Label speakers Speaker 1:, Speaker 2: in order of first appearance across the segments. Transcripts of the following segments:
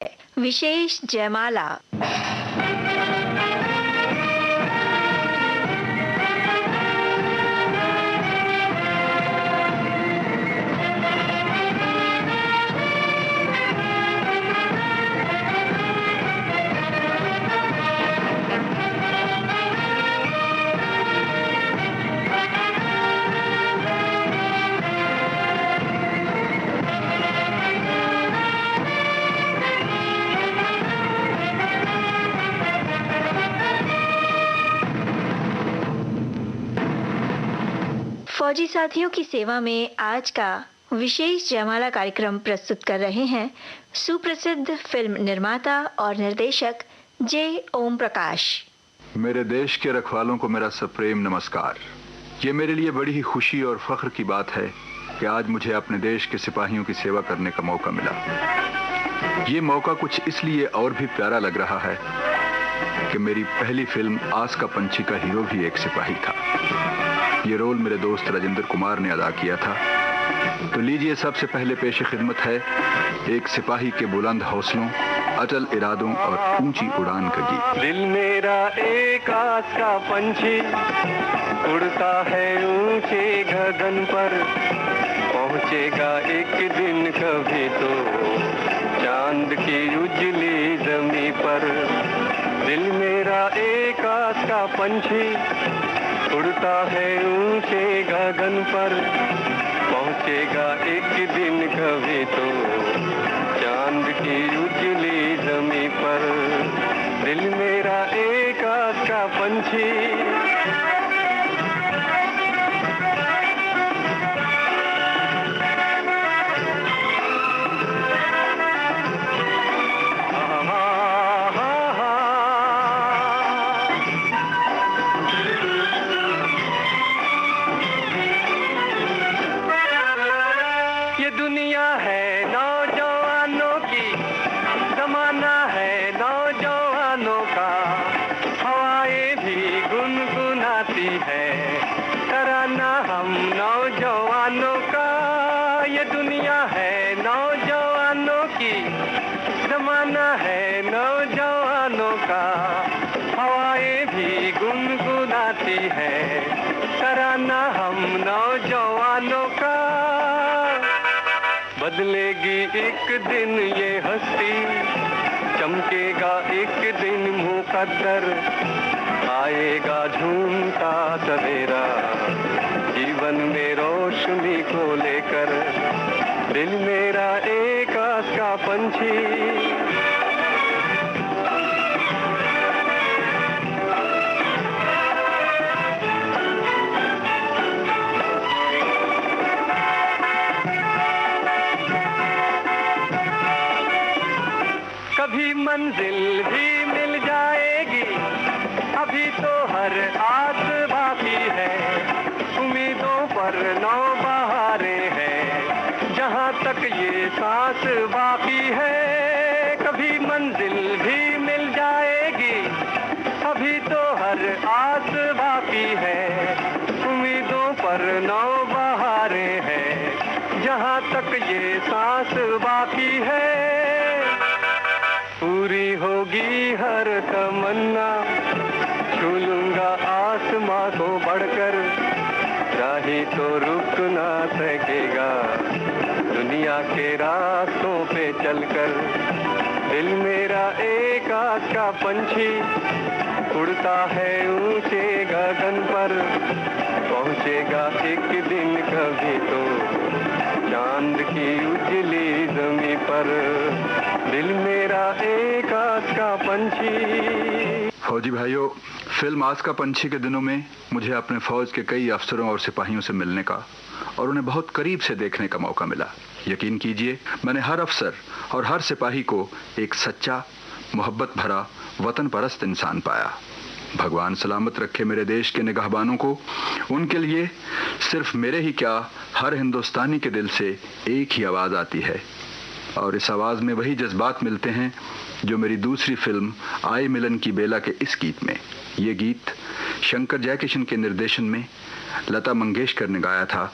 Speaker 1: विशेष जयमाला। फौजी साथियों की सेवा में आज का विशेष जयमाला कार्यक्रम प्रस्तुत कर रहे हैं सुप्रसिद्ध फिल्म निर्माता और निर्देशक जे ओम प्रकाश।
Speaker 2: मेरे देश के रखवालों को मेरा सप्रेम नमस्कार। ये मेरे लिए बड़ी ही खुशी और फख्र की बात है कि आज मुझे अपने देश के सिपाहियों की सेवा करने का मौका मिला। ये मौका कुछ इसलिए और भी प्यारा लग रहा है कि मेरी पहली फिल्म आस का पंछी का हीरो भी एक सिपाही था। ये रोल मेरे दोस्त राजेंद्र कुमार ने अदा किया था। तो लीजिए, सबसे पहले पेश खिदमत है एक सिपाही के बुलंद हौसलों, अटल इरादों और ऊंची उड़ान का गीत।
Speaker 3: दिल मेरा एक आस का पंछी उड़ता है ऊंचे गगन पर, पहुंचेगा एक दिन कभी तो चांद की उजली जमी पर। दिल मेरा एक आस का पंछी उड़ता है ऊंचे गगन पर, पहुंचेगा एक दिन कभी तो चांद की उजली जमी पर। दिल मेरा एक आस का पंछी। बदलेगी एक दिन ये हस्ती, चमकेगा एक दिन मुकद्दर, आएगा झूमता सवेरा जीवन में रोशनी को लेकर। दिल मेरा एक आस का पंछी। कभी मंजिल भी मिल जाएगी, अभी तो हर आस बाकी है। उम्मीदों पर नौ बहारें हैं, जहाँ तक ये सांस बाकी है। कभी मंजिल भी मिल जाएगी, अभी तो हर आस बाकी है। उम्मीदों पर नौ बहारें हैं, जहाँ तक ये सांस बाकी है। पूरी होगी हर तमन्ना, छू लूंगा आसमां को बढ़कर, चाहे तो रुक ना सकेगा दुनिया के रास्तों पे चलकर। दिल मेरा एक आस का पंछी उड़ता है ऊंचे गगन पर, पहुंचेगा एक दिन कभी तो चांद की उजली जमी पर। दिल मेरा एक आस का पंछी।
Speaker 2: फौजी भाइयों, फिल्म आस का पंछी के दिनों में मुझे अपने फौज के कई अफसरों और सिपाहियों से मिलने का और उन्हें बहुत करीब से देखने का मौका मिला। यकीन कीजिए, मैंने हर अफसर और हर सिपाही को एक सच्चा, मोहब्बत भरा, वतन परस्त इंसान पाया। भगवान सलामत रखे मेरे देश के निगाहबानों को। उनके लिए सिर्फ मेरे ही क्या, हर हिंदुस्तानी के दिल से एक ही आवाज़ आती है, और इस आवाज़ में वही जज्बात मिलते हैं जो मेरी दूसरी फिल्म आए मिलन की बेला के इस गीत में। ये गीत शंकर जयकिशन के निर्देशन में लता मंगेशकर ने गाया था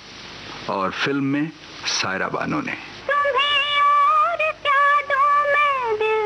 Speaker 2: और फिल्म में सायरा बानो ने।
Speaker 4: तुम्हें और क्या दूं मैं दिल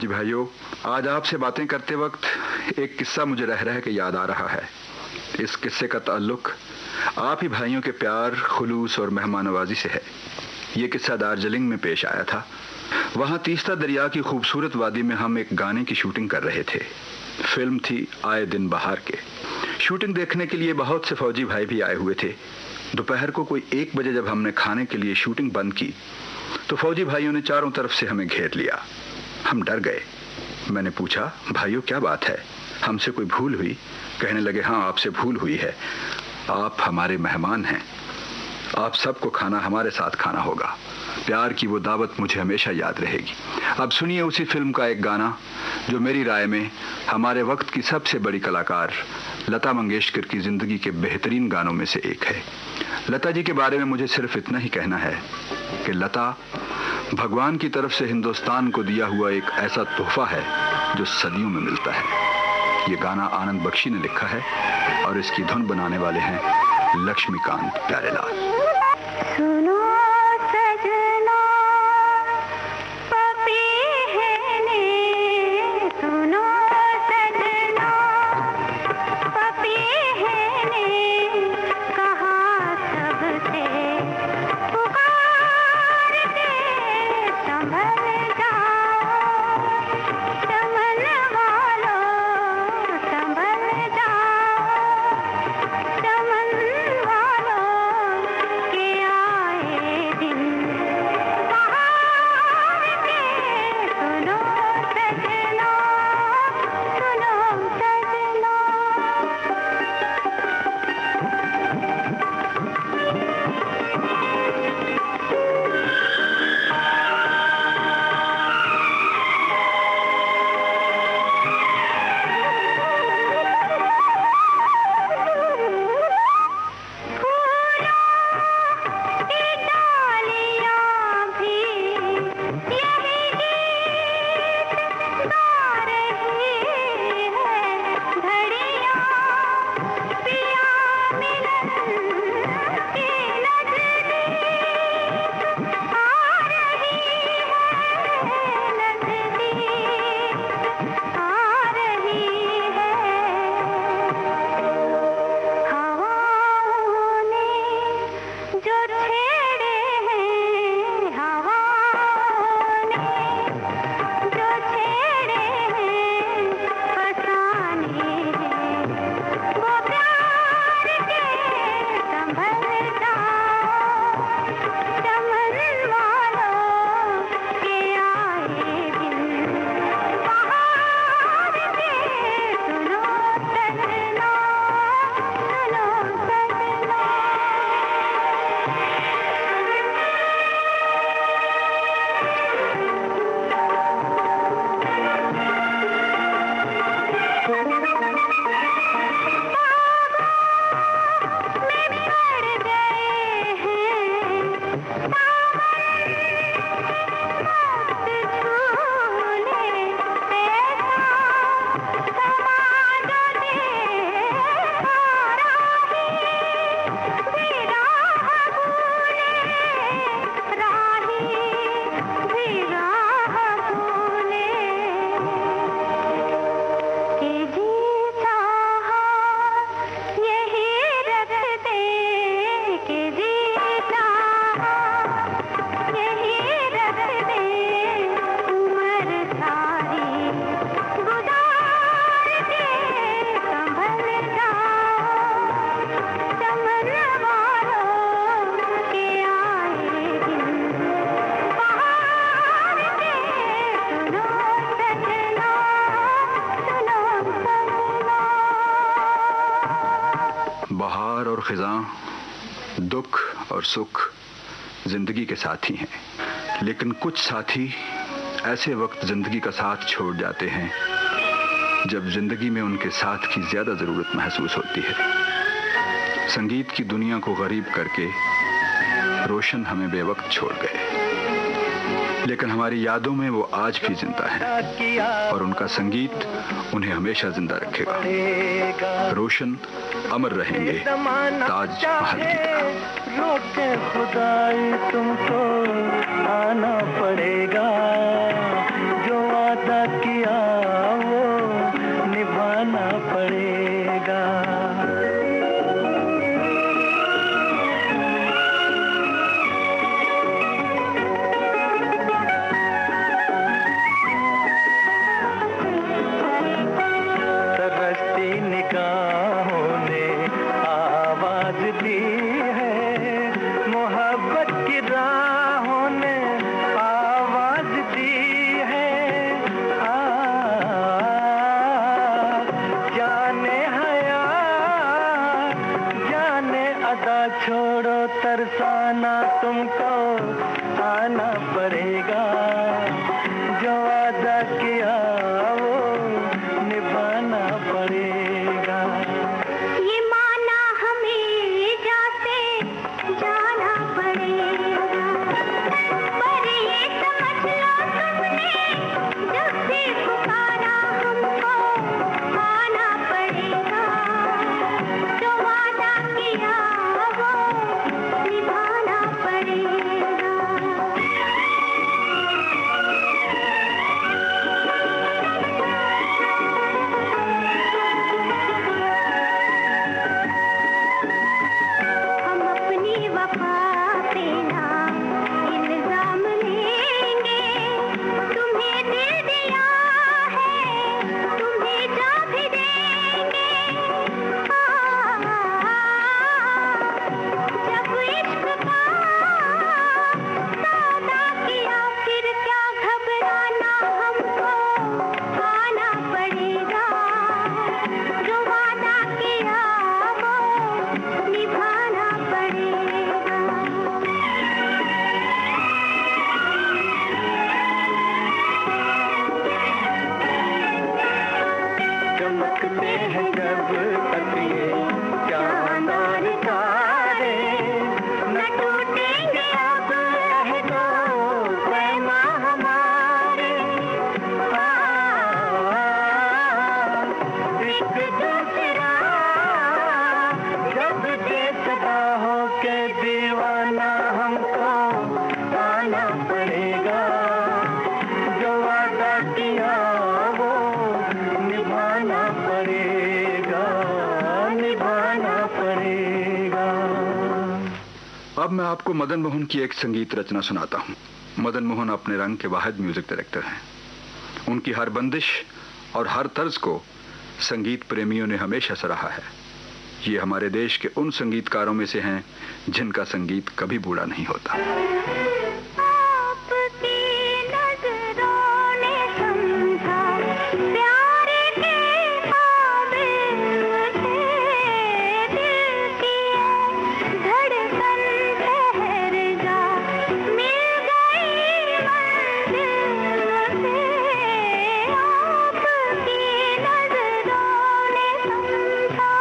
Speaker 2: फौजी भाइयों, आज आपसे बातें करते वक्त एक किस्सा मुझे रह रह के याद आ रहा है। इस किस्से का ताल्लुक आप ही भाइयों के प्यार, खुलूस और मेहमान नवाजी से है। ये किस्सा दार्जिलिंग में पेश आया था। वहाँ तीस्ता दरिया की खूबसूरत वादी में हम एक गाने की शूटिंग कर रहे थे। फिल्म थी आए दिन बहार के। शूटिंग देखने के लिए बहुत से फौजी भाई भी आए हुए थे। दोपहर को कोई 1 बजे जब हमने खाने के लिए शूटिंग बंद की तो फौजी भाइयों ने चारों तरफ से हमें घेर लिया। हम डर गए। मैंने पूछा, भाइयों क्या बात है, हमसे कोई भूल हुई? कहने लगे, हाँ आपसे भूल हुई है, आप हमारे मेहमान हैं, आप सबको खाना हमारे साथ खाना होगा। प्यार की वो दावत मुझे हमेशा याद रहेगी। अब सुनिए उसी फिल्म का एक गाना जो मेरी राय में हमारे वक्त की सबसे बड़ी कलाकार लता मंगेशकर की जिंदगी के बेहतरीन गानों में से एक है। लता जी के बारे में मुझे सिर्फ इतना ही कहना है कि लता भगवान की तरफ से हिंदुस्तान को दिया हुआ एक ऐसा तोहफा है जो सदियों में मिलता है। ये गाना आनंद बख्शी ने लिखा है और इसकी धुन बनाने वाले हैं लक्ष्मीकांत प्यारेलाल।
Speaker 4: सुनो सजना पपी है ने, सुनो सजना पपी है ने, कहा सबसे पुकार के संभल जाओ, चमन वालों संभल जाओ, चमन वालों के आए दिन बहार के, सुनो सजना, सुनो सजना। फूलों की डालियाँ भी यही गीत गा रही है, घड़ियाँ पिया मिलन की नजदीक आ रही है, नजदीक आ रही है। हवाओं ने जो छेड़े हैं, हवाओं ने जो छेड़े हैं, फसाने हैं वो प्यार के, संभल जाओ, चमन वालों के आए दिन बहार के, सुनो सजना, सुनो सजना। में पड़ गए हैं दामन, मत झूले ऐसा समा जो देखा राही, भी राह भूले राही, भी राह भूले, कि जीता यही रख दे, कि जीता यही रख दे, उम्र सारी गुजार के, संभल जाओ, चमन वालों के आए दिन बहार के, सुनो सजना, सुनो सजना।
Speaker 2: बहार और खिज़ां, दुख और सुख जिंदगी के साथी हैं, लेकिन कुछ साथी ऐसे वक्त जिंदगी का साथ छोड़ जाते हैं जब जिंदगी में उनके साथ की ज्यादा जरूरत महसूस होती है। संगीत की दुनिया को गरीब करके रोशन हमें बेवक्त छोड़ गए, लेकिन हमारी यादों में वो आज भी जिंदा हैं और उनका संगीत उन्हें हमेशा जिंदा रखेगा। रोशन अमर रहेंगे ताज महल की तरह।
Speaker 3: रोके खुदाई तुमको आना पड़ेगा, जो वादा फसाना तुमको आना पड़ेगा, जो वादा किया वो निभाना पड़ेगा।
Speaker 4: ये माना हमें जाते जाना पड़ेगा, पर ये समझ लो तुमने जब से पुकारा हमको आना पड़ेगा, जो वादा किया वो निभाना पड़ेगा। हम अपनी वफा पे ना इल्जाम लेंगे, तुम्हें दिल दिया है तुम्हें जा भी देंगे। जब इश्क का सौदा किया फिर क्या घबराना, हमको आना पड़ेगा, जो वादा किया वो निभाना पड़ेगा।
Speaker 3: चमकते हैं जब तक ये चांद और तारे, न टूटेंगे अब अहदो पैमा हमारे। एक दूसरा जब दे सदा हो के दीवाना, हमको आना पड़ेगा, जो वादा किया वो निभाना पड़ेगा, निभाना पड़ेगा।
Speaker 2: अब मैं आपको मदन मोहन की एक संगीत रचना सुनाता हूँ। मदन मोहन अपने रंग के वाहिद म्यूजिक डायरेक्टर हैं। उनकी हर बंदिश और हर तर्ज को संगीत प्रेमियों ने हमेशा सराहा है। ये हमारे देश के उन संगीतकारों में से हैं जिनका संगीत कभी बूढ़ा नहीं होता।
Speaker 4: आपकी नजरों ने समझा प्यार के काबिल थे, दिल की धड़कन ठहर जा मिल गई मंजिल से। आपकी नजरों ने समझा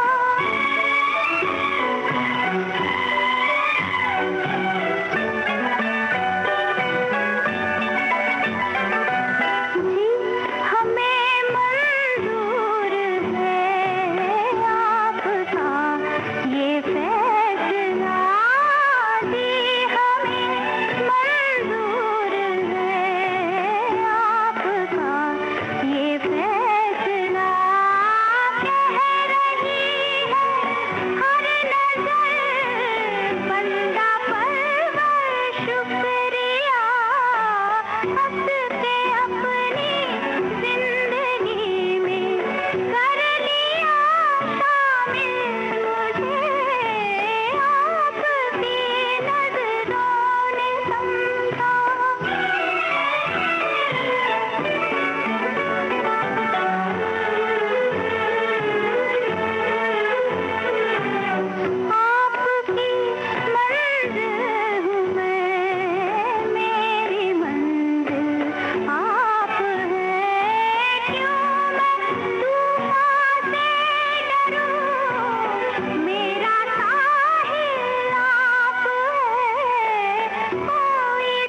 Speaker 4: कोई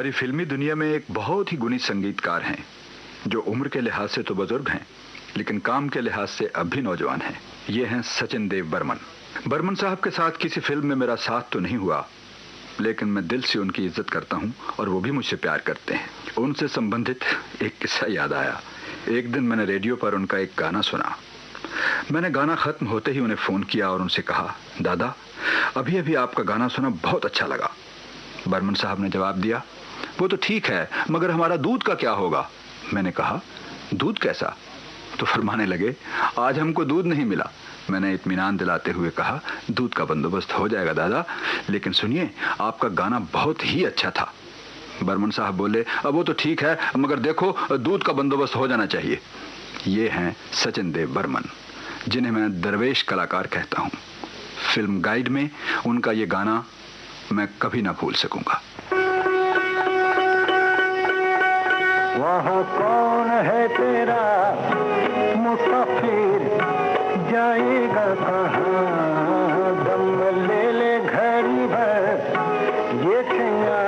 Speaker 2: हमारी फिल्मी दुनिया में एक बहुत ही गुणी संगीतकार हैं जो उम्र के लिहाज से तो बुजुर्ग हैं लेकिन काम के लिहाज से अब भी नौजवान हैं। ये हैं सचिन देव बर्मन। बर्मन साहब के साथ किसी फिल्म में मेरा साथ तो नहीं हुआ, लेकिन मैं दिल से उनकी इज्जत करता हूं और वो भी मुझसे प्यार करते हैं। उनसे संबंधित एक किस्सा याद आया। एक दिन मैंने रेडियो पर उनका एक गाना सुना। मैंने गाना खत्म होते ही उन्हें फोन किया और उनसे कहा, दादा अभी अभी आपका गाना सुना, बहुत अच्छा लगा। बर्मन साहब ने जवाब दिया, वो तो ठीक है मगर हमारा दूध का क्या होगा। मैंने कहा, दूध कैसा? तो फरमाने लगे, आज हमको दूध नहीं मिला। मैंने इत्मीनान दिलाते हुए कहा, दूध का बंदोबस्त हो जाएगा दादा, लेकिन सुनिए आपका गाना बहुत ही अच्छा था। बर्मन साहब बोले, अब वो तो ठीक है मगर देखो दूध का बंदोबस्त हो जाना चाहिए। ये हैं सचिन देव बर्मन, जिन्हें मैं दरवेश कलाकार कहता हूं। फिल्म गाइड में उनका ये गाना मैं कभी ना भूल सकूंगा।
Speaker 3: वहाँ कौन है तेरा मुसाफिर, जाएगा कहाँ, दम ले ले घड़ी भर, ये ठिया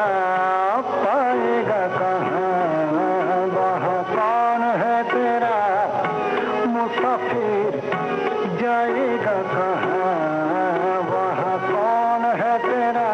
Speaker 3: पाएगा कहाँ। वहाँ कौन है तेरा मुसाफिर, जाएगा कहाँ, वहाँ कौन है तेरा।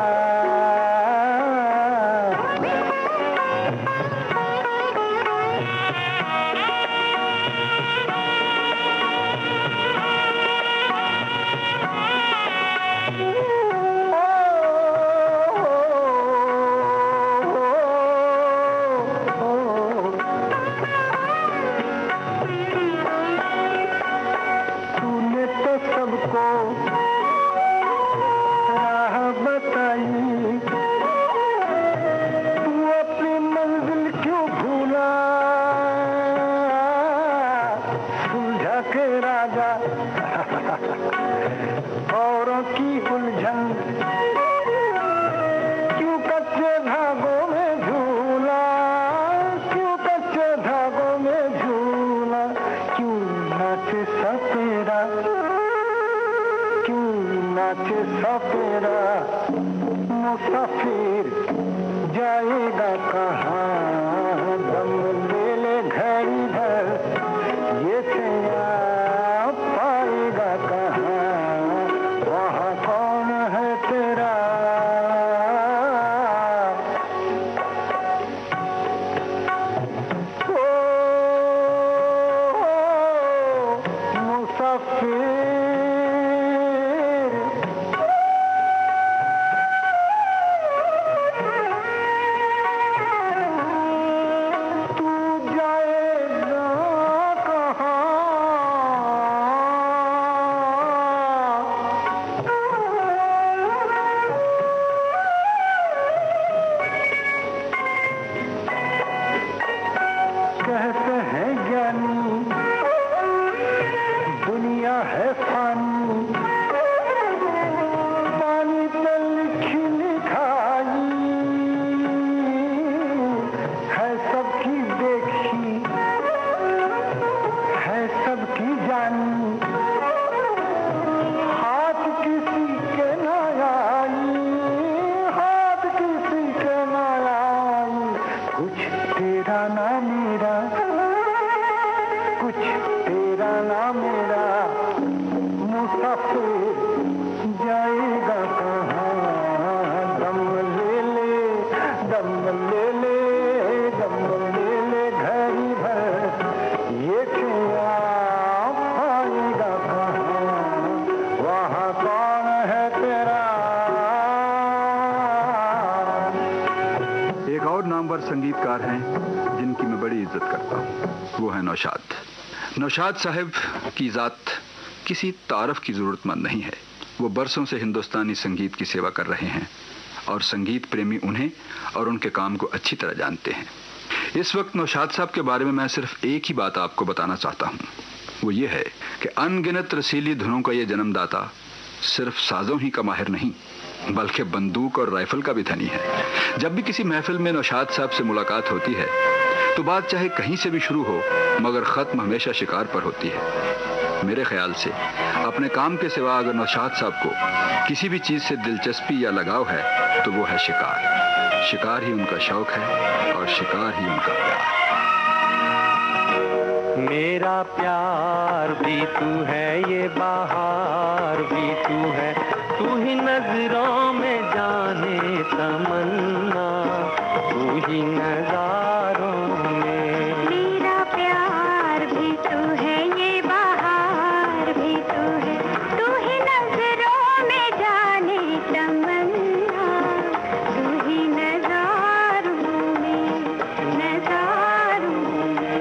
Speaker 3: औरों की उलझन क्यों कच्चे धागों में झूला, क्यों कच्चे धागों में झूला, क्यों नाचे सपेरा, क्यों नाचे सपेरा। मुसाफिर जाएगा कहाँ, दम ले ले घड़ी भर, ये ठिया पाएगा कहाँ, वहाँ कौन है तेरा। मुसाफिर कहते हैं ज्ञानी दुनिया है फानी, पानी पे लिखी लिखाई है सबकी देखी, है सबकी जानी, हाथ किसी के न आई, हाथ किसी के न आई। कुछ तेरा ना मेरा, कुछ तेरा ना मेरा। मुसाफिर जाएगा कहाँ, दम ले ले, दम ले ले, दम ले ले घड़ी भर, ये ठिया पाएगा कहाँ, वहाँ कौन है तेरा।
Speaker 2: एक और नामवर संगीतकार हैं जिनकी मैं बड़ी इज्जत करता हूँ, वो है नौशाद। नौशाद साहब की जात किसी तारफ की जरूरतमंद नहीं है। वो बरसों से हिंदुस्तानी संगीत की सेवा कर रहे हैं और संगीत प्रेमी उन्हें और उनके काम को अच्छी तरह जानते हैं। इस वक्त नौशाद साहब के बारे में मैं सिर्फ एक ही बात आपको बताना चाहता हूँ, वो ये है कि अनगिनत रसीली धुनों का ये जन्मदाता सिर्फ साजों ही का माहिर नहीं बल्कि बंदूक और राइफल का भी धनी है। जब भी किसी महफिल में नौशाद साहब से मुलाकात होती है तो बात चाहे कहीं से भी शुरू हो मगर खत्म हमेशा शिकार पर होती है। मेरे ख्याल से अपने काम के सिवा अगर नौशाद साहब को किसी भी चीज़ से दिलचस्पी या लगाव है तो वो है शिकार। शिकार ही उनका शौक है और शिकार ही उनका प्यार।
Speaker 3: मेरा प्यार भी तू है, ये बहार भी तू है, तू ही नजरों में जाने तमन्ना, तू ही नजारों में।
Speaker 4: मेरा प्यार भी तू है, ये बहार भी तू है, तू ही नजरों में जाने तमन्ना, तू ही नजारों में, नजारों में।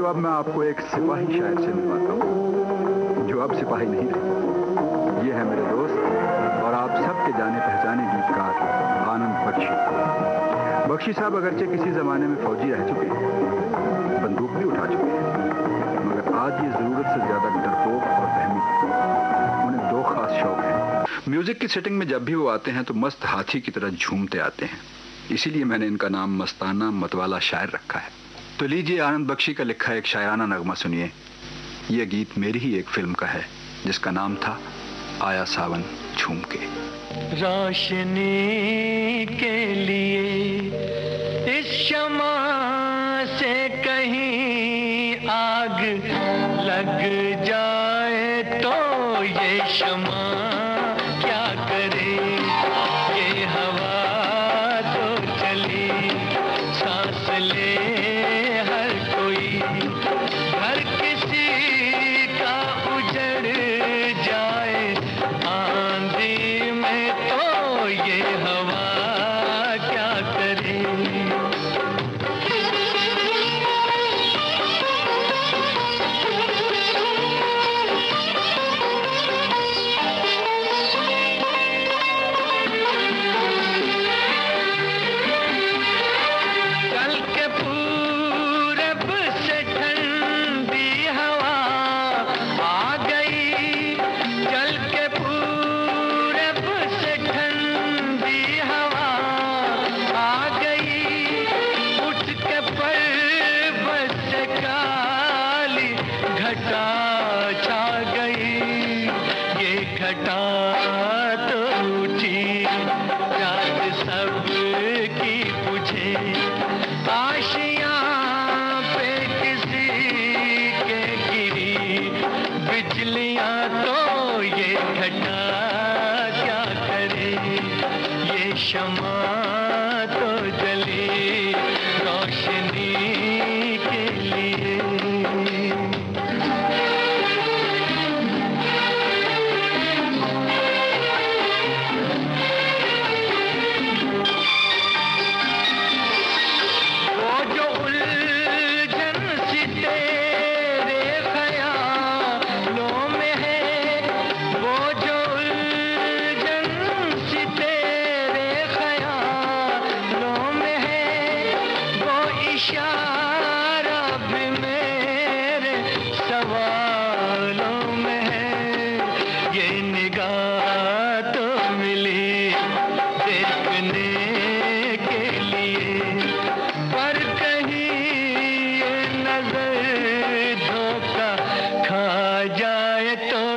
Speaker 2: अब मैं आपको एक सिपाही शायर से मिलवाता हूँ जो अब सिपाही नहीं रहे। ये है मेरे दोस्त और आप सबके जाने पहचाने गीतकार आनंद बख्शी। बख्शी साहब अगरचे किसी जमाने में फौजी रह चुके हैं, बंदूक भी उठा चुके हैं, मगर आज ये जरूरत से ज्यादा डरपोक और वहमी। उन्हें दो खास शौक हैं। म्यूजिक की सेटिंग में जब भी वो आते हैं तो मस्त हाथी की तरह झूमते आते हैं, इसीलिए मैंने इनका नाम मस्ताना मतवाला शायर रखा है। तो लीजिए आनंद बख्शी का लिखा एक शायराना नगमा सुनिए। यह गीत मेरी ही एक फिल्म का है जिसका नाम था आया सावन झूम के।
Speaker 3: रोशनी के लिए इस शमा से कहीं आग लग जाए तो ये शमा क्या करे, ये हवा तो चली सांस ले हर कोई, हर किसी का उजड़ जाए आंधी में तो ये हवा क्या करे।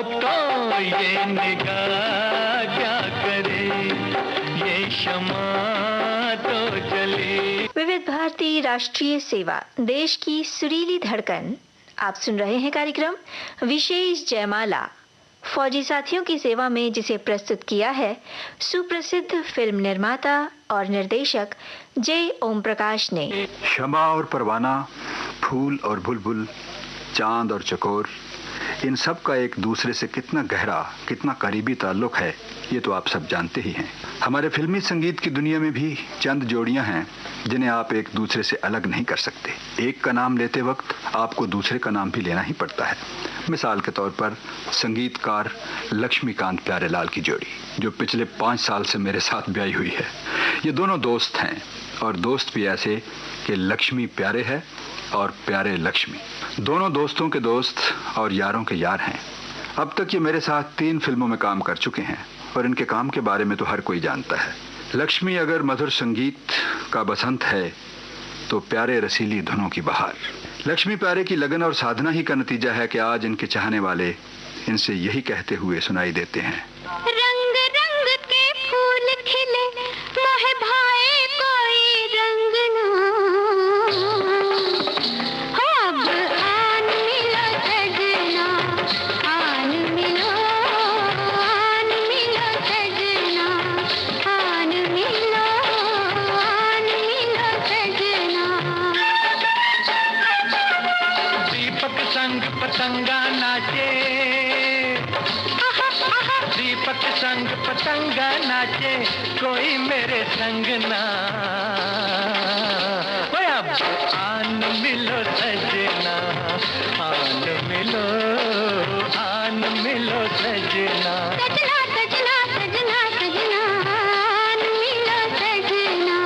Speaker 5: तो ये निगाह क्या करे, ये शमा तो जले।
Speaker 1: विविध भारती राष्ट्रीय सेवा, देश की सुरीली धड़कन। आप सुन रहे हैं कार्यक्रम विशेष जयमाला, फौजी साथियों की सेवा में, जिसे प्रस्तुत किया है सुप्रसिद्ध फिल्म निर्माता और निर्देशक जे ओम प्रकाश ने।
Speaker 2: शमा और परवाना, फूल और बुलबुल, चांद और चकोर, इन सब का एक दूसरे से कितना गहरा, कितना करीबी ताल्लुक है, ये तो आप सब जानते ही हैं। हमारे फिल्मी संगीत की दुनिया में भी चंद जोड़ियां हैं जिन्हें आप एक दूसरे से अलग नहीं कर सकते। एक का नाम लेते वक्त आपको दूसरे का नाम भी लेना ही पड़ता है। मिसाल के तौर पर संगीतकार लक्ष्मीकांत प्यारेलाल की जोड़ी, जो पिछले 5 साल से मेरे साथ ब्याही हुई है। ये दोनों दोस्त हैं, और दोस्त भी ऐसे कि लक्ष्मी प्यारे है और प्यारे लक्ष्मी। दोनों दोस्तों के दोस्त और यारों के यार हैं। अब तक ये मेरे साथ 3 फिल्मों में काम कर चुके हैं, और इनके काम के बारे में तो हर कोई जानता है। लक्ष्मी अगर मधुर संगीत का बसंत है, तो प्यारे रसीली धुनों की बहार। लक्ष्मी प्यारे की लगन और साधना ही का नतीजा है कि आज इनके चाहने वाले इनसे यही कहते हुए सुनाई देते हैं।
Speaker 4: रंग रंग के फूल खिले, मोहे भाए कोई रंग ना, अब आन मिलो सजना, आन मिलो सजना, आन मिलो सजना।
Speaker 5: दीपक संग पतंगा नाचे, दीपक संग पतंगा नाचे, कोई मेरे संग ना। ओए अब आन मिलो सजना, आन मिलो सजना।
Speaker 4: सजना सजना सजना सजना, आन मिलो सजना।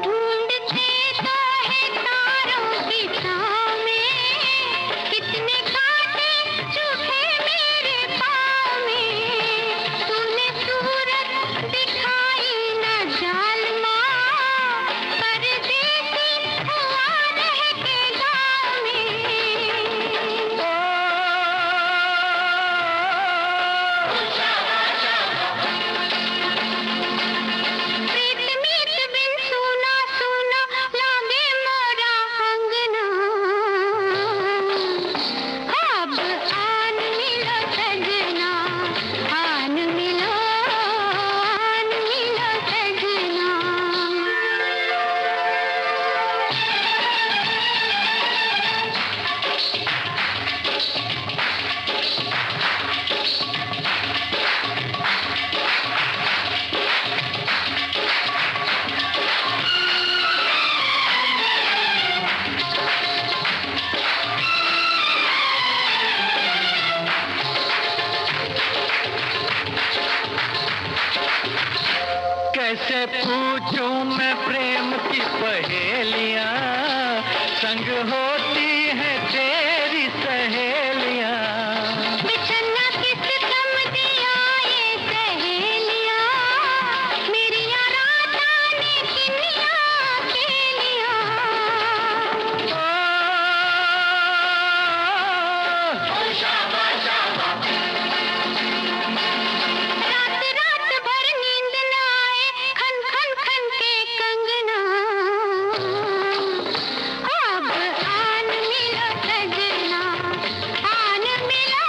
Speaker 4: ढूंढते तो है तारों की छाँव में, कितने कांटे चुभे मेरे पाँव में। तूने सूरत दिखाई न जालमा, परदेसी हुआ रह के गाँव में। प्रीत मीत बिन सुना सुना, लागे मोरा अंगना, अब आन मिलो सजना, आन मिलो सजना।
Speaker 5: कैसे पूछूं मैं प्रेम की पहेलियां, संग होती है तेरी सहेलियां।
Speaker 4: बिछड़ना किस कम दिया ये सहेलियां, मेरियां रातां ने किनिया खेलियां। रात रात भर नींद न आए, खन खन खन के कंगना, अब आन मिलो सजना, आन मिलो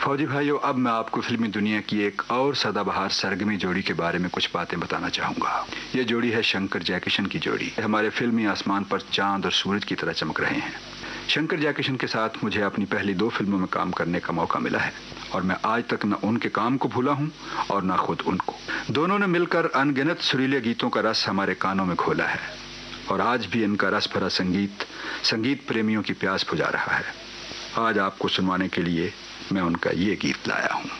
Speaker 2: फौजी भाइयों, अब मैं आपको फिल्मी दुनिया की एक और सदाबहार सरगमी जोड़ी के बारे में कुछ बातें बताना चाहूंगा। ये जोड़ी है शंकर जयकिशन की जोड़ी। हमारे फिल्मी आसमान पर चांद और सूरज की तरह चमक रहे हैं। शंकर जयकिशन के साथ मुझे अपनी पहली 2 फिल्मों में काम करने का मौका मिला है, और मैं आज तक न उनके काम को भूला हूं और न खुद उनको। दोनों ने मिलकर अनगिनत सुरीले गीतों का रस हमारे कानों में घोला है, और आज भी इनका रस भरा संगीत प्रेमियों की प्यास बुझा रहा है। आज आपको सुनवाने के लिए मैं उनका ये गीत लाया हूँ।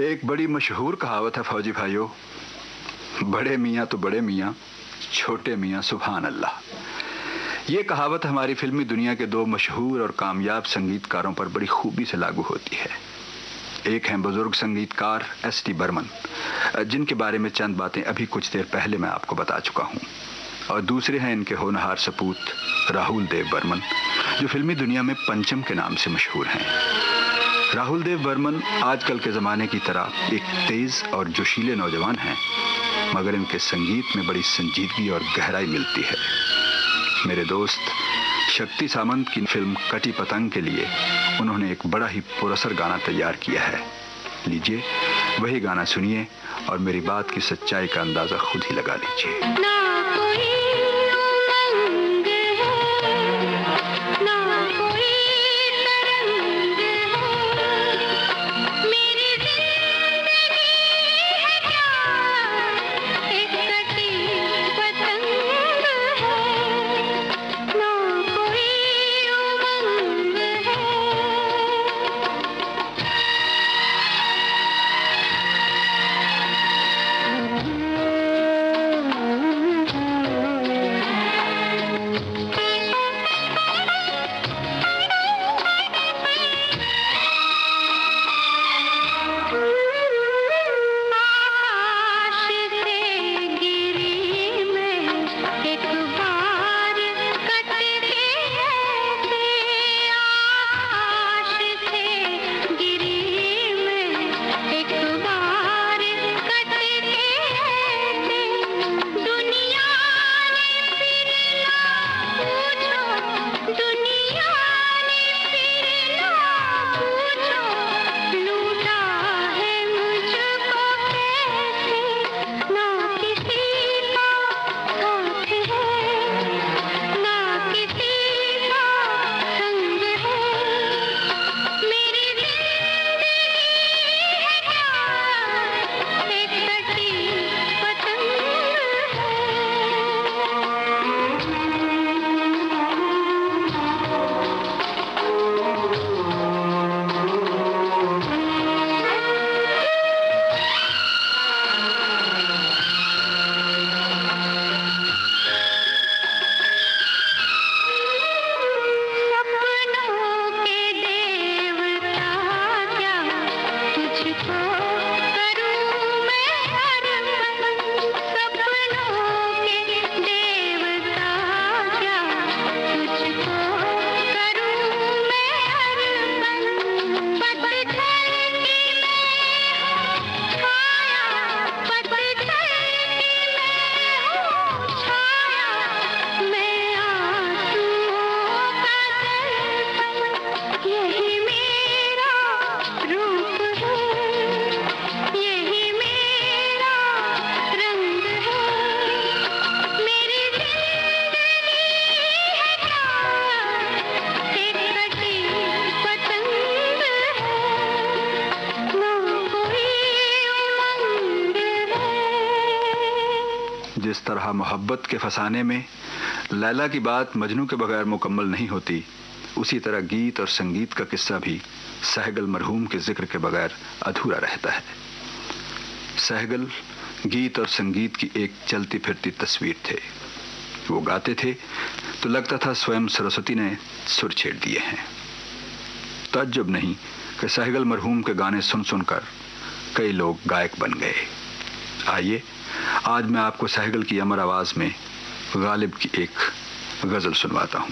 Speaker 2: एक बड़ी मशहूर कहावत है फौजी भाइयों, बड़े मियाँ तो बड़े मियाँ, छोटे मियाँ सुभान अल्लाह। ये कहावत हमारी फिल्मी दुनिया के दो मशहूर और कामयाब संगीतकारों पर बड़ी खूबी से लागू होती है। एक हैं बुजुर्ग संगीतकार एस.डी. बर्मन, जिनके बारे में चंद बातें अभी कुछ देर पहले मैं आपको बता चुका हूँ, और दूसरे हैं इनके होनहार सपूत राहुल देव बर्मन, जो फिल्मी दुनिया में पंचम के नाम से मशहूर हैं। राहुल देव बर्मन आजकल के ज़माने की तरह एक तेज़ और जोशीले नौजवान हैं, मगर इनके संगीत में बड़ी संजीदगी और गहराई मिलती है। मेरे दोस्त शक्ति सामंत की फिल्म कटी पतंग के लिए उन्होंने एक बड़ा ही पुरअसर गाना तैयार किया है। लीजिए वही गाना सुनिए और मेरी बात की सच्चाई का अंदाज़ा खुद ही लगा लीजिए। जिस तरह मोहब्बत के फसाने में लैला की बात मजनू के बगैर मुकम्मल नहीं होती, उसी तरह गीत और संगीत का किस्सा भी सहगल मरहूम के जिक्र के बगैर अधूरा रहता है। सहगल गीत और संगीत की एक चलती फिरती तस्वीर थे। वो गाते थे तो लगता था स्वयं सरस्वती ने सुर छेड़ दिए हैं। ताज्जुब नहीं कि सहगल मरहूम के गाने सुन सुनकर कई लोग गायक बन गए। आइए आज मैं आपको सहगल की अमर आवाज में गालिब की एक गजल सुनवाता हूं।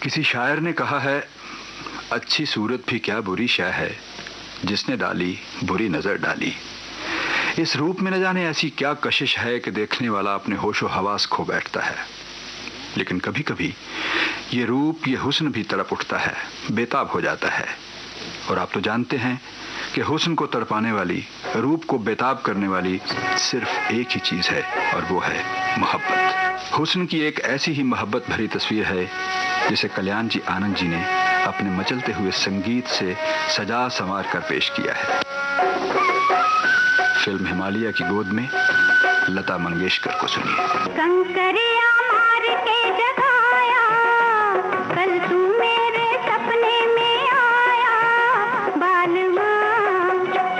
Speaker 2: किसी शायर ने कहा है, अच्छी सूरत भी क्या बुरी शय है, जिसने डाली बुरी नजर डाली। इस रूप में न जाने ऐसी क्या कशिश है कि देखने वाला अपने होशो हवास खो बैठता है। लेकिन कभी कभी ये रूप, ये हुस्न भी तड़प उठता है, बेताब हो जाता है। और आप तो जानते हैं कि हुस्न को तड़पाने वाली, रूप को बेताब करने वाली सिर्फ एक ही चीज है, और वो है मोहब्बत। हुस्न की एक ऐसी ही मोहब्बत भरी तस्वीर है जिसे कल्याण जी आनंद जी ने अपने मचलते हुए संगीत से सजा संवार कर पेश किया है। फिल्म हिमालय की गोद में लता मंगेशकर को सुनिए।
Speaker 4: कंकरिया मार के जगाया, कल तू मेरे सपने में आया, बालमा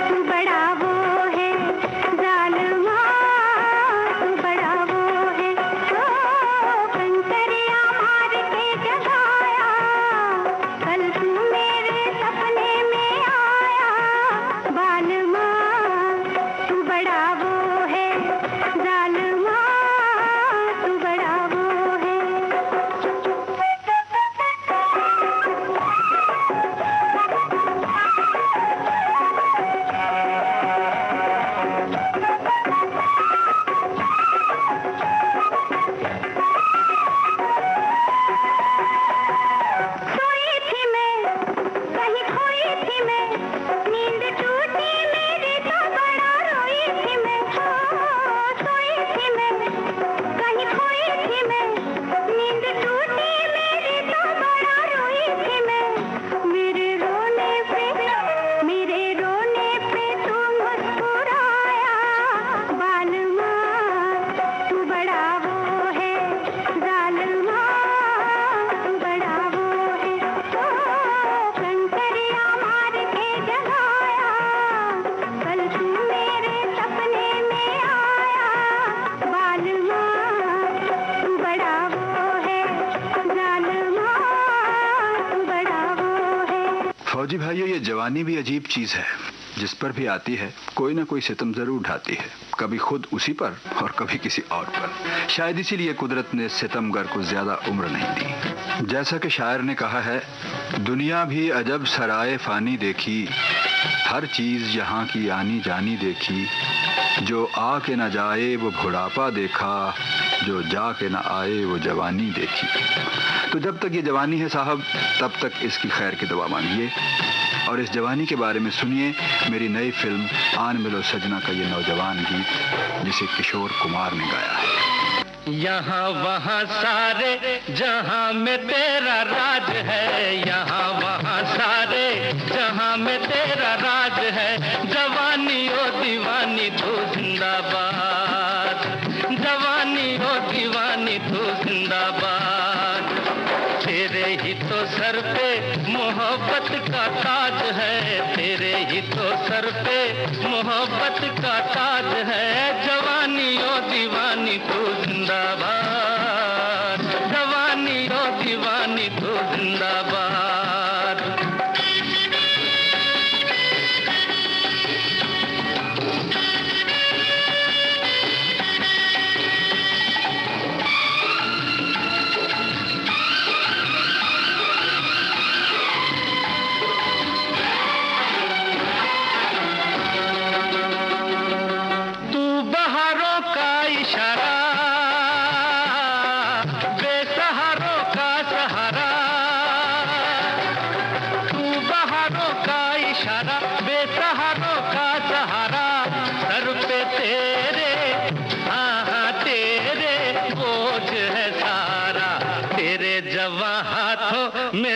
Speaker 4: तू बड़ा वो है, जालमा तू बड़ा वो है। ओ कंकरिया मार के जगाया, कल तू मेरे सपने में आया, बालमा तू बड़ा वो है, जालमा तू बड़ा
Speaker 2: फौजी भाइयों, ये जवानी भी अजीब चीज है। जिस पर भी आती है कोई ना कोई सितम जरूर ढाती है, कभी खुद उसी पर और कभी किसी और पर। शायद इसीलिए कुदरत ने सितमगर को ज्यादा उम्र नहीं दी। जैसा कि शायर ने कहा है, दुनिया भी अजब सराय फानी देखी, हर चीज यहाँ की आनी जानी देखी, जो आके न जाए वो बुढ़ापा देखा, जो जाके न आए वो जवानी देखी। तो जब तक ये जवानी है साहब, तब तक इसकी खैर की दुआ मांगिए और इस जवानी के बारे में सुनिए मेरी नई फिल्म आन मिलो सजना का ये नौजवान गीत, जिसे किशोर कुमार ने गाया है।
Speaker 5: यहाँ वहाँ सारे जहाँ में तेरा राज है, यहाँ वहाँ सारे जहाँ में तेरा राज है, जवानी ओ दीवानी तू जिंदाबाद, जवानी ओ दीवानी तू जिंदाबाद। तेरे ही तो सर पे मोहब्बत का ताज है, तेरे ही तो सर पे मोहब्बत का ताज है, जवानी ओ दीवानी तू जिंदाबाद, जवानी ओ दीवानी तू जिंदाबाद।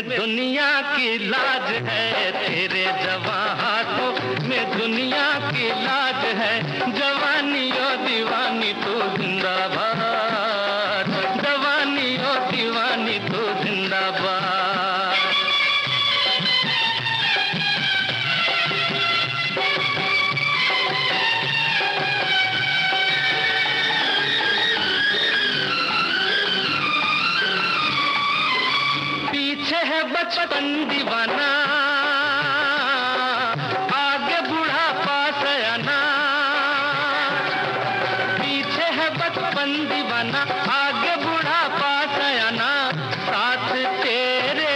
Speaker 5: दुनिया की लाज है, तेरे जवां हाथों में दुनिया की लाज है, जवानी ओ दीवानी तू जिंदाबाद, जवानी ओ दीवानी तू जिंदाबाद। बचपन दीवाना, आगे बुढ़ापा सयाना, पीछे है बचपन दीवाना, आगे बुढ़ापा सयाना, साथ तेरे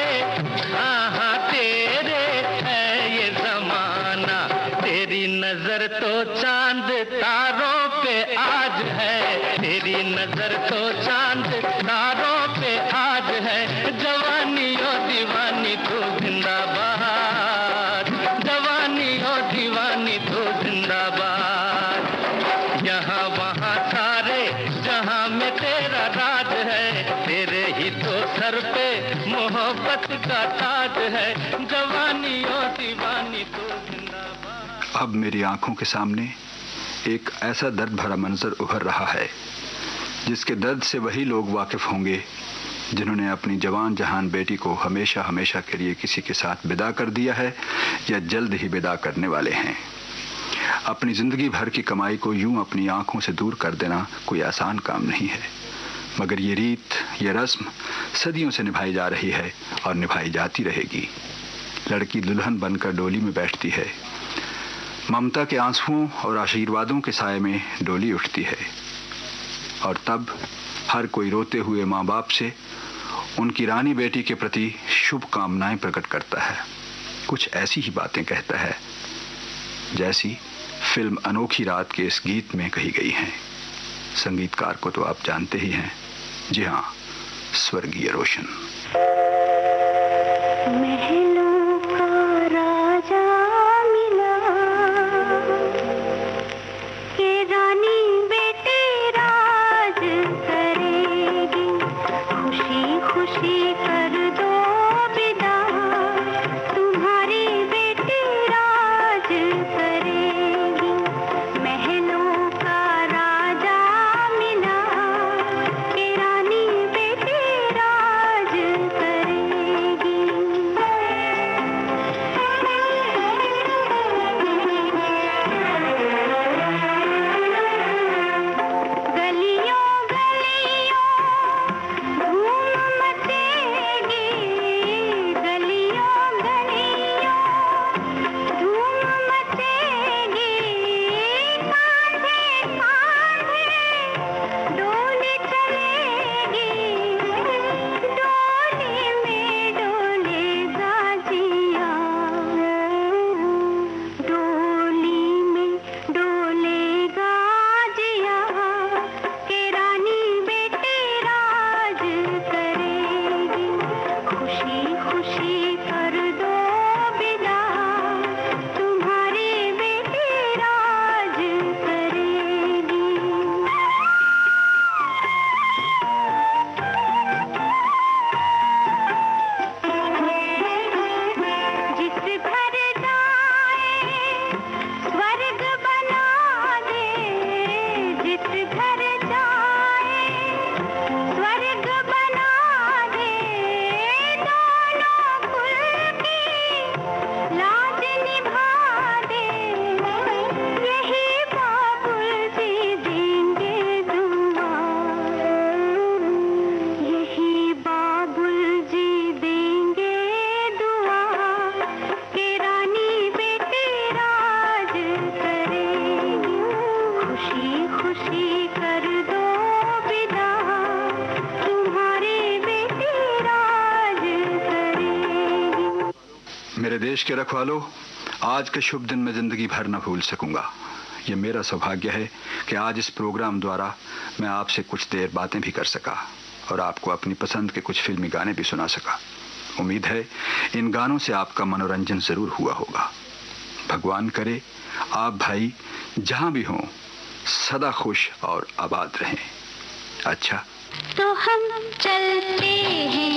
Speaker 5: हाँ तेरे है ये जमाना, तेरी नजर तो चांद तारों पे आज है, तेरी नजर तो चांद तारों पे आज है, जवानी ओ दीवानी तू जिंदाबाद, जवानी ओ दीवानी तू जिंदाबाद। यहाँ वहाँ सारे जहाँ में तेरा राज है, तेरे ही तो सर पे मोहब्बत का ताज है, जवानी ओ दीवानी तू जिंदाबाद।
Speaker 2: अब मेरी आंखों के सामने एक ऐसा दर्द भरा मंजर उभर रहा है जिसके दर्द से वही लोग वाकिफ होंगे जिन्होंने अपनी जवान जहान बेटी को हमेशा हमेशा के लिए किसी के साथ विदा कर दिया है या जल्द ही विदा करने वाले हैं। अपनी जिंदगी भर की कमाई को यूं अपनी आंखों से दूर कर देना कोई आसान काम नहीं है, मगर ये रीत, ये रस्म सदियों से निभाई जा रही है और निभाई जाती रहेगी। लड़की दुल्हन बनकर डोली में बैठती है, ममता के आंसुओं और आशीर्वादों के साए में डोली उठती है, और तब हर कोई रोते हुए माँ बाप से उनकी रानी बेटी के प्रति शुभ कामनाएं प्रकट करता है। कुछ ऐसी ही बातें कहता है जैसी फिल्म अनोखी रात के इस गीत में कही गई हैं। संगीतकार को तो आप जानते ही हैं, जी हाँ, स्वर्गीय रोशन।
Speaker 4: महलों का राजा मिला, ये रानी बेटे राज करेगी, खुशी खुशी कर दो विदा, तुम्हारी बेटी राज करेगी। महलों का राजा मिला, ये रानी बेटी राज करेगी। गलियों गलियों धूम मचेगी,
Speaker 2: मेरे देश के रखवालों, आज के शुभ दिन मैं जिंदगी भर न भूल सकूंगा। ये मेरा सौभाग्य है कि आज इस प्रोग्राम द्वारा मैं आपसे कुछ देर बातें भी कर सका और आपको अपनी पसंद के कुछ फिल्मी गाने भी सुना सका। उम्मीद है इन गानों से आपका मनोरंजन जरूर हुआ होगा। भगवान करे आप भाई जहां भी हों सदा खुश और आबाद रहें। अच्छा,
Speaker 4: तो हम चलते हैं,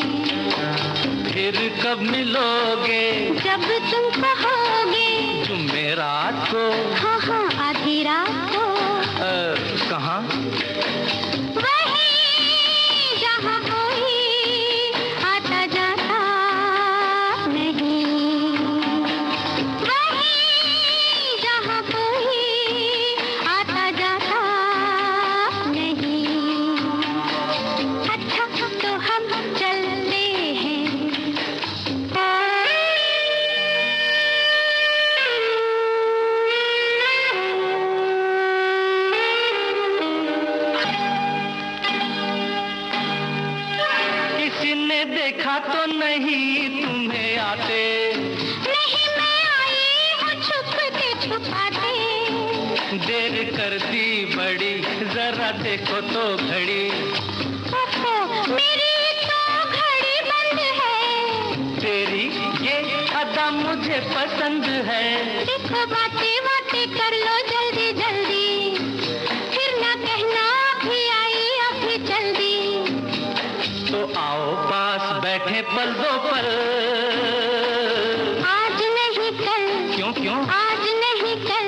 Speaker 5: फिर कब मिलोगे?
Speaker 4: जब तुम कहोगे।
Speaker 5: जुम्मे रात को?
Speaker 4: हाँ हाँ, आधी रात को।
Speaker 5: कहाँ?
Speaker 4: वहीं जहाँ कोई आता जाता नहीं, वहीं जहाँ कोई आता जाता नहीं। अच्छा, तो हम चलते हैं।
Speaker 5: किसी ने देखा तो नहीं तुम्हें आते?
Speaker 4: नहीं, मैं आई हूँ छुप के छुपाते।
Speaker 5: देर कर दी बड़ी, जरा देखो तो घड़ी।
Speaker 4: ओहो, मेरी तो घड़ी बंद है।
Speaker 5: तेरी ये अदा मुझे पसंद है।
Speaker 4: देखो, बातें बातें कर लो जल्दी जल्दी, फिर ना कहना अभी आई अभी जल्दी।
Speaker 5: तो आओ पास बैठे पल दो पल।
Speaker 4: आज नहीं कल।
Speaker 5: क्यों क्यों?
Speaker 4: आज नहीं कल।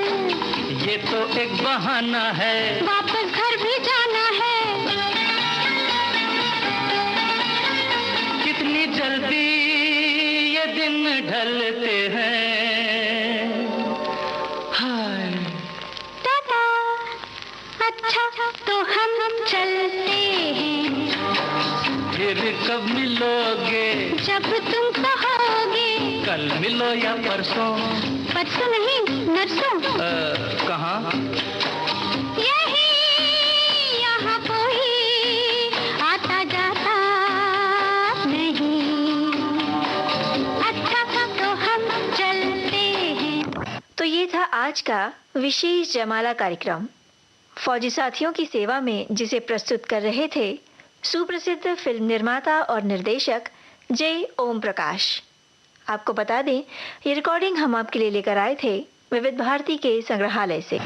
Speaker 5: ये तो एक बहाना है।
Speaker 4: वापस घर भी जाना है।
Speaker 5: कितनी जल्दी ये दिन ढलते हैं। हाय,
Speaker 4: टाटा। अच्छा, तो हम चलते हैं,
Speaker 5: फिर कब मिलोगे?
Speaker 4: जब तुम कहोगे।
Speaker 5: कल मिलो या परसों?
Speaker 4: परसों नहीं, नरसों।
Speaker 5: कहाँ?
Speaker 4: यही यहाँ कोई आता जाता नहीं। अच्छा, तो हम चलते हैं।
Speaker 1: तो ये था आज का विशेष जयमाला कार्यक्रम। फौजी साथियों की सेवा में जिसे प्रस्तुत कर रहे थे सुप्रसिद्ध फिल्म निर्माता और निर्देशक जय ओम प्रकाश। आपको बता दें, ये रिकॉर्डिंग हम आपके लिए लेकर आए थे विविध भारती के संग्रहालय से।